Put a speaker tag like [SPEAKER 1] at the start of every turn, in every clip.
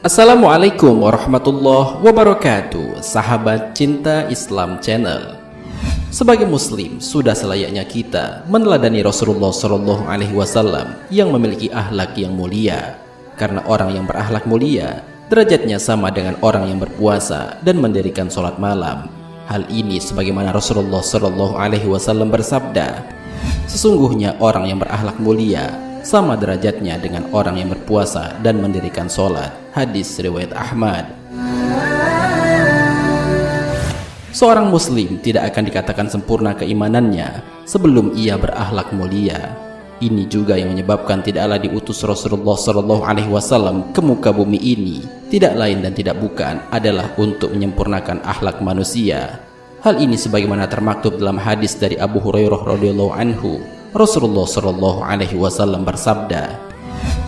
[SPEAKER 1] Assalamualaikum warahmatullahi wabarakatuh, sahabat cinta Islam Channel. Sebagai muslim, sudah selayaknya kita meneladani Rasulullah Shallallahu Alaihi Wasallam yang memiliki akhlak yang mulia. Karena orang yang berakhlak mulia, derajatnya sama dengan orang yang berpuasa dan mendirikan sholat malam. Hal ini sebagaimana Rasulullah Shallallahu Alaihi Wasallam bersabda, sesungguhnya orang yang berakhlak mulia sama derajatnya dengan orang yang berpuasa dan mendirikan sholat. Hadis riwayat Ahmad. Seorang muslim tidak akan dikatakan sempurna keimanannya sebelum ia berakhlak mulia. Ini juga yang menyebabkan tidaklah diutus Rasulullah Shallallahu Alaihi Wasallam ke muka bumi ini tidak lain dan tidak bukan adalah untuk menyempurnakan akhlak manusia. Hal ini sebagaimana termaktub dalam hadis dari Abu Hurairah radhiyallahu anhu. Rasulullah Shallallahu Alaihi Wasallam bersabda,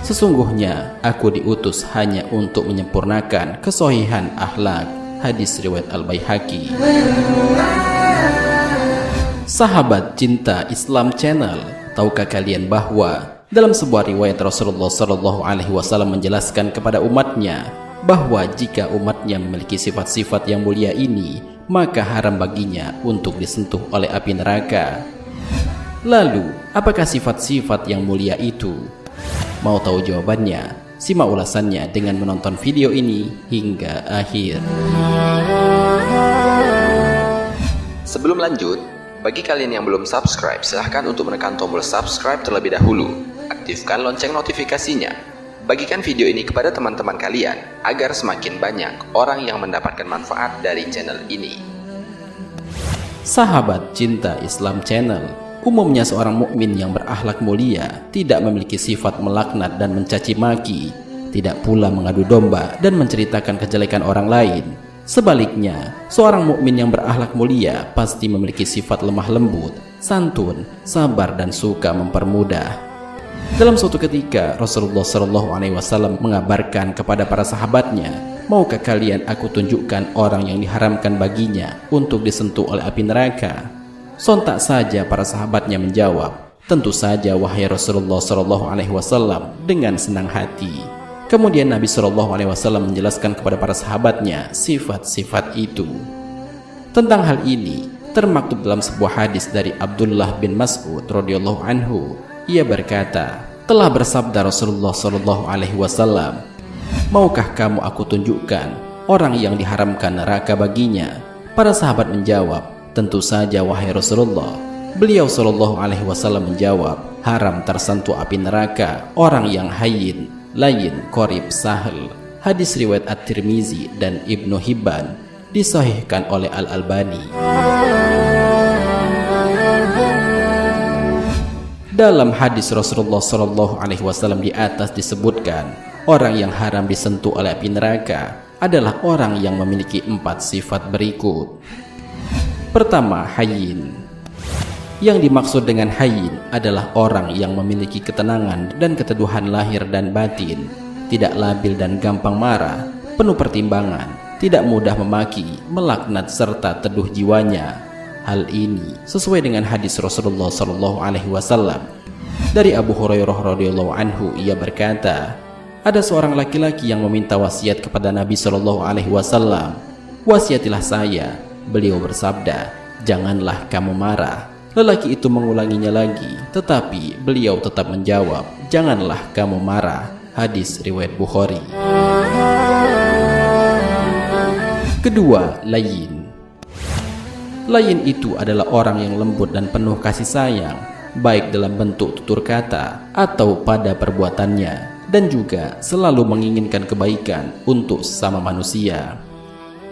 [SPEAKER 1] sesungguhnya aku diutus hanya untuk menyempurnakan kesohihan akhlak. Hadis riwayat Al-Baihaqi. Sahabat cinta Islam Channel, tahukah kalian bahwa dalam sebuah riwayat Rasulullah Shallallahu Alaihi Wasallam menjelaskan kepada umatnya bahwa jika umatnya memiliki sifat-sifat yang mulia ini, maka haram baginya untuk disentuh oleh api neraka. Lalu, apakah sifat-sifat yang mulia itu? Mau tahu jawabannya? Simak ulasannya dengan menonton video ini hingga akhir.
[SPEAKER 2] Sebelum lanjut, bagi kalian yang belum subscribe, silahkan untuk menekan tombol subscribe terlebih dahulu. Aktifkan lonceng notifikasinya. Bagikan video ini kepada teman-teman kalian agar semakin banyak orang yang mendapatkan manfaat dari channel ini.
[SPEAKER 1] Sahabat cinta Islam Channel, umumnya seorang mukmin yang berakhlak mulia tidak memiliki sifat melaknat dan mencaci maki, tidak pula mengadu domba dan menceritakan kejelekan orang lain. Sebaliknya, seorang mukmin yang berakhlak mulia pasti memiliki sifat lemah lembut, santun, sabar dan suka mempermudah. Dalam suatu ketika, Rasulullah Shallallahu Alaihi Wasallam mengabarkan kepada para sahabatnya, maukah kalian aku tunjukkan orang yang diharamkan baginya untuk disentuh oleh api neraka? Sontak saja para sahabatnya menjawab, tentu saja wahai Rasulullah Shallallahu Alaihi Wasallam, dengan senang hati. Kemudian Nabi Shallallahu Alaihi Wasallam menjelaskan kepada para sahabatnya sifat-sifat itu. Tentang hal ini termaktub dalam sebuah hadis dari Abdullah bin Mas'ud radhiyallahu anhu. Ia berkata, telah bersabda Rasulullah Shallallahu Alaihi Wasallam, maukah kamu aku tunjukkan orang yang diharamkan neraka baginya? Para sahabat menjawab, tentu saja wahai Rasulullah. Beliau Shallallahu Alaihi Wasallam menjawab, haram tersentuh api neraka orang yang hayyin, layin, qorib, sahel. Hadis riwayat At-Tirmizi dan Ibnu Hibban, disahihkan oleh Al-Albani. Dalam hadis Rasulullah Shallallahu Alaihi Wasallam di atas disebutkan, orang yang haram disentuh oleh api neraka adalah orang yang memiliki 4 sifat berikut. Pertama, hayyin. Yang dimaksud dengan hayyin adalah orang yang memiliki ketenangan dan keteduhan lahir dan batin, tidak labil dan gampang marah, penuh pertimbangan, tidak mudah memaki, melaknat serta teduh jiwanya. Hal ini sesuai dengan hadis Rasulullah Shallallahu Alaihi Wasallam dari Abu Hurairah radhiyallahu anhu. Ia berkata, ada seorang laki-laki yang meminta wasiat kepada Nabi Shallallahu Alaihi Wasallam. Wasiatilah saya. Beliau bersabda, janganlah kamu marah. Lelaki itu mengulanginya lagi, tetapi beliau tetap menjawab, janganlah kamu marah. Hadis riwayat Bukhari. Kedua, layin. Layin itu adalah orang yang lembut dan penuh kasih sayang, baik dalam bentuk tutur kata atau pada perbuatannya, dan juga selalu menginginkan kebaikan untuk sesama manusia.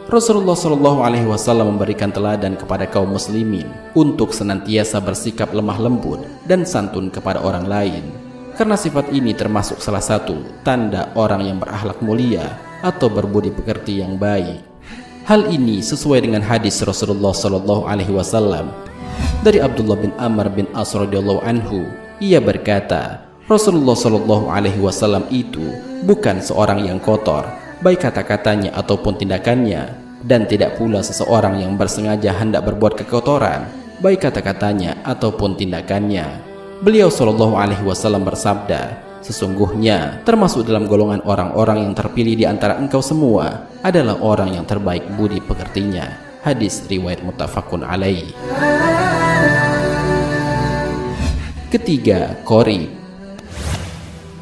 [SPEAKER 1] Rasulullah Shallallahu Alaihi Wasallam memberikan teladan kepada kaum muslimin untuk senantiasa bersikap lemah lembut dan santun kepada orang lain, karena sifat ini termasuk salah satu tanda orang yang berakhlak mulia atau berbudi pekerti yang baik. Hal ini sesuai dengan hadis Rasulullah Shallallahu Alaihi Wasallam dari Abdullah bin Amr bin As radhiyallahu anhu. Ia berkata, Rasulullah Shallallahu Alaihi Wasallam itu bukan seorang yang kotor, baik kata-katanya ataupun tindakannya, dan tidak pula seseorang yang bersengaja hendak berbuat kekotoran, baik kata-katanya ataupun tindakannya. Beliau Shallallahu Alaihi Wasallam bersabda, Sesungguhnya termasuk dalam golongan orang-orang yang terpilih di antara engkau semua adalah orang yang terbaik budi pekertinya. Hadis riwayat muttafaqun alaih. Ketiga, Qorib.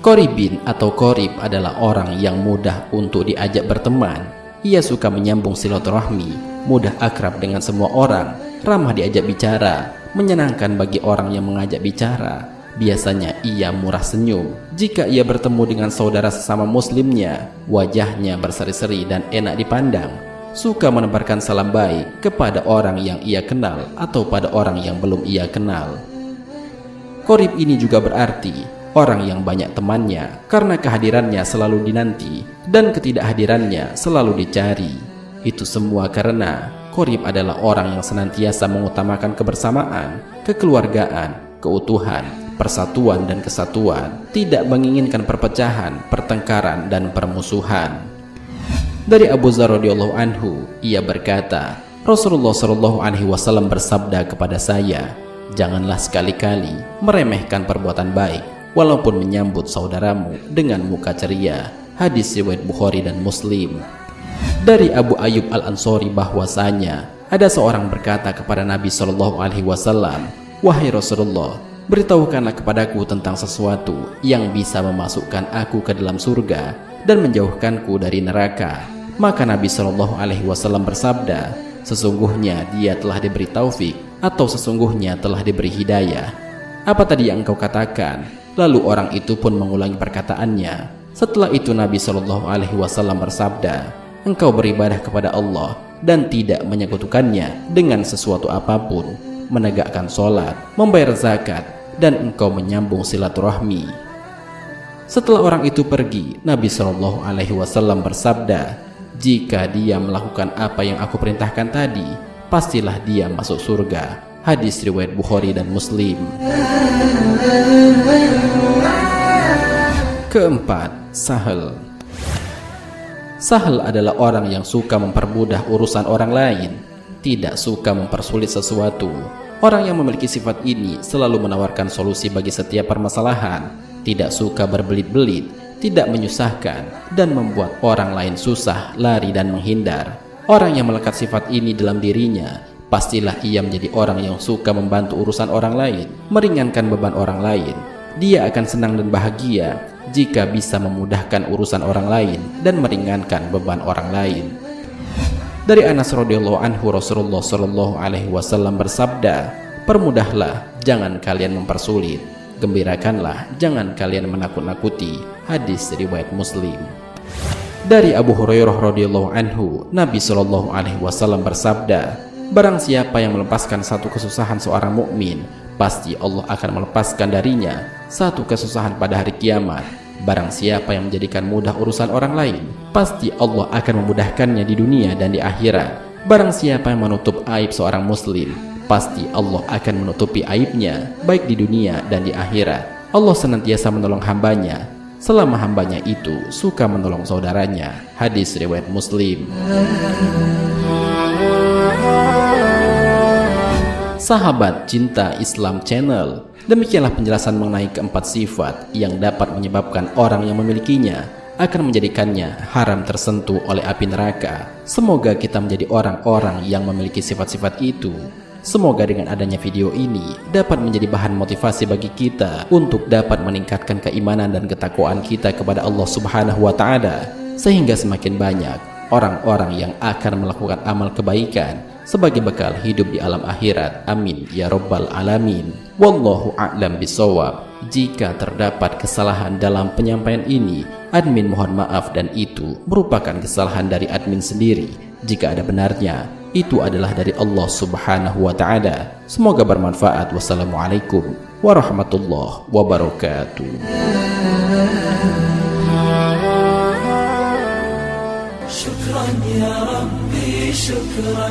[SPEAKER 1] Qoribin atau Qorib adalah orang yang mudah untuk diajak berteman. Ia suka menyambung silaturahmi, mudah akrab dengan semua orang, ramah diajak bicara, menyenangkan bagi orang yang mengajak bicara. Biasanya ia murah senyum. Jika ia bertemu dengan saudara sesama muslimnya, wajahnya berseri-seri dan enak dipandang. Suka menebarkan salam baik kepada orang yang ia kenal atau pada orang yang belum ia kenal. Qorib ini juga berarti orang yang banyak temannya karena kehadirannya selalu dinanti dan ketidakhadirannya selalu dicari. Itu semua karena Qorib adalah orang yang senantiasa mengutamakan kebersamaan, kekeluargaan, keutuhan, persatuan dan kesatuan, tidak menginginkan perpecahan, pertengkaran dan permusuhan. Dari Abu Dzar radhiyallahu anhu, ia berkata, Rasulullah shallallahu alaihi wasallam bersabda kepada saya, janganlah sekali-kali meremehkan perbuatan baik, walaupun menyambut saudaramu dengan muka ceria. Hadis riwayat Bukhari dan Muslim. Dari Abu Ayyub Al-Ansari bahwasanya ada seorang berkata kepada Nabi Shallallahu Alaihi Wasallam, wahai Rasulullah, beritahukanlah kepadaku tentang sesuatu yang bisa memasukkan aku ke dalam surga dan menjauhkanku dari neraka. Maka Nabi Shallallahu Alaihi Wasallam bersabda, sesungguhnya dia telah diberi taufik atau sesungguhnya telah diberi hidayah. Apa tadi yang engkau katakan? Lalu orang itu pun mengulangi perkataannya. Setelah itu Nabi Shallallahu Alaihi Wasallam bersabda, engkau beribadah kepada Allah dan tidak menyekutukannya dengan sesuatu apapun, menegakkan sholat, membayar zakat, dan engkau menyambung silaturahmi. Setelah orang itu pergi, Nabi Shallallahu Alaihi Wasallam bersabda, jika dia melakukan apa yang aku perintahkan tadi, pastilah dia masuk surga. Hadis riwayat Bukhari dan Muslim. Keempat, Sahal. Sahal adalah orang yang suka mempermudah urusan orang lain, tidak suka mempersulit sesuatu. Orang yang memiliki sifat ini selalu menawarkan solusi bagi setiap permasalahan, tidak suka berbelit-belit, tidak menyusahkan, dan membuat orang lain susah, lari, dan menghindar. Orang yang melekat sifat ini dalam dirinya, pastilah ia menjadi orang yang suka membantu urusan orang lain, meringankan beban orang lain. Dia akan senang dan bahagia jika bisa memudahkan urusan orang lain dan meringankan beban orang lain. Dari Anas radhiyallahu anhu, Rasulullah shallallahu alaihi wasallam bersabda, permudahlah, jangan kalian mempersulit. Gembirakanlah, jangan kalian menakut-nakuti. Hadis riwayat Muslim. Dari Abu Hurairah radhiyallahu anhu, Nabi shallallahu alaihi wasallam bersabda, barang siapa yang melepaskan satu kesusahan seorang mukmin, pasti Allah akan melepaskan darinya satu kesusahan pada hari kiamat. Barang siapa yang menjadikan mudah urusan orang lain, pasti Allah akan memudahkannya di dunia dan di akhirat. Barang siapa yang menutup aib seorang muslim, pasti Allah akan menutupi aibnya baik di dunia dan di akhirat. Allah senantiasa menolong hambanya selama hambanya itu suka menolong saudaranya. Hadis riwayat Muslim. Sahabat Cinta Islam Channel, demikianlah penjelasan mengenai keempat sifat yang dapat menyebabkan orang yang memilikinya akan menjadikannya haram tersentuh oleh api neraka. Semoga kita menjadi orang-orang yang memiliki sifat-sifat itu. Semoga dengan adanya video ini dapat menjadi bahan motivasi bagi kita untuk dapat meningkatkan keimanan dan ketakwaan kita kepada Allah Subhanahu wa Ta'ala, sehingga semakin banyak orang-orang yang akan melakukan amal kebaikan sebagai bekal hidup di alam akhirat. Amin ya rabbal alamin. Wallahu a'lam bisawab. Jika terdapat kesalahan dalam penyampaian ini, admin mohon maaf dan itu merupakan kesalahan dari admin sendiri. Jika ada benarnya, itu adalah dari Allah Subhanahu wa Ta'ala. Semoga bermanfaat. Wassalamualaikum warahmatullahi wabarakatuh.
[SPEAKER 3] شكرا يا ربي شكرا